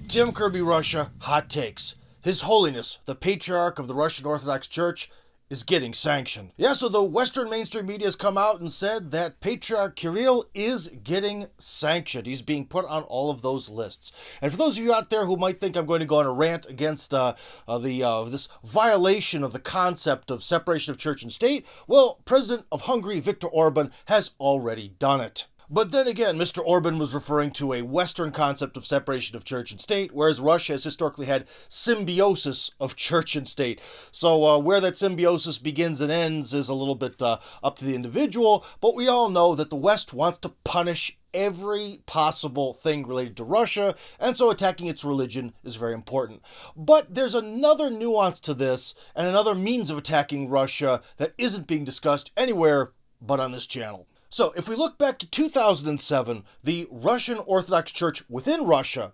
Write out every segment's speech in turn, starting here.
Tim Kirby Russia, hot takes. His Holiness, the Patriarch of the Russian Orthodox Church, is getting sanctioned. Yeah, so the Western mainstream media has come out and said that Patriarch Kirill is getting sanctioned. He's being put on all of those lists. And for those of you out there who might think I'm going to go on a rant against this violation of the concept of separation of church and state, well, President of Hungary, Viktor Orban, has already done it. But then again, Mr. Orban was referring to a Western concept of separation of church and state, whereas Russia has historically had symbiosis of church and state. So where that symbiosis begins and ends is a little bit up to the individual, but we all know that the West wants to punish every possible thing related to Russia, and so attacking its religion is very important. But there's another nuance to this, and another means of attacking Russia that isn't being discussed anywhere but on this channel. So, if we look back to 2007, the Russian Orthodox Church within Russia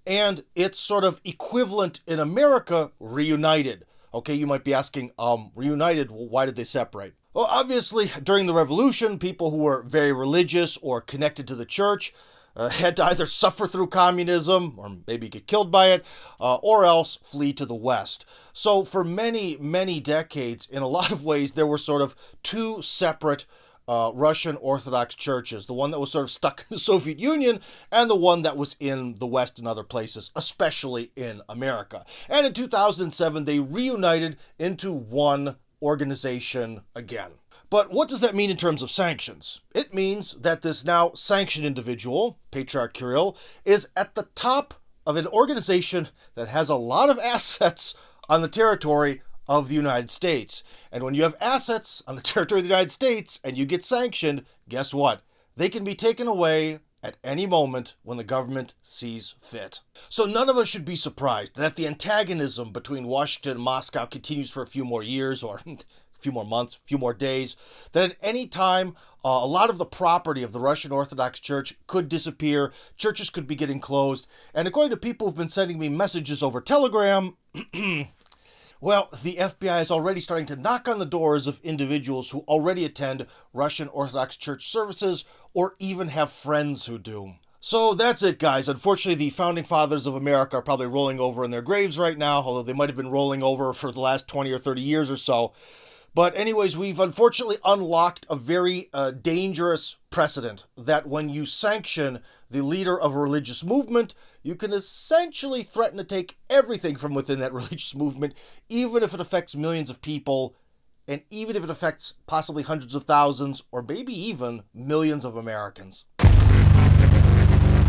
and its sort of equivalent in America reunited. Okay, you might be asking, reunited, well, why did they separate? Well, obviously, during the revolution, people who were very religious or connected to the church had to either suffer through communism, or maybe get killed by it, or else flee to the West. So, for many, many decades, in a lot of ways, there were sort of two separate Russian Orthodox churches, the one that was sort of stuck in the Soviet Union and the one that was in the West and other places, especially in America. And in 2007, they reunited into one organization again. But what does that mean in terms of sanctions? It means that this now sanctioned individual, Patriarch Kirill, is at the top of an organization that has a lot of assets on the territory of the United States. And when you have assets on the territory of the United States and you get sanctioned, guess what? They can be taken away at any moment when the government sees fit. So none of us should be surprised that if the antagonism between Washington and Moscow continues for a few more years or a few more months, a few more days, that at any time a lot of the property of the Russian Orthodox Church could disappear, churches could be getting closed, and according to people who've been sending me messages over Telegram, well, the FBI is already starting to knock on the doors of individuals who already attend Russian Orthodox Church services or even have friends who do. So that's it, guys. Unfortunately, the founding fathers of America are probably rolling over in their graves right now, although they might have been rolling over for the last 20 or 30 years or so. But anyways, we've unfortunately unlocked a very dangerous precedent that when you sanction the leader of a religious movement, you can essentially threaten to take everything from within that religious movement, even if it affects millions of people, and even if it affects possibly hundreds of thousands, or maybe even millions of Americans.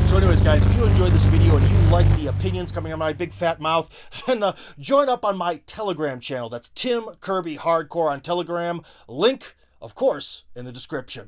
So anyways, guys, if you enjoyed this video and you like the opinions coming out of my big fat mouth, then join up on my Telegram channel. That's Tim Kirby Hardcore on Telegram. Link, of course, in the description.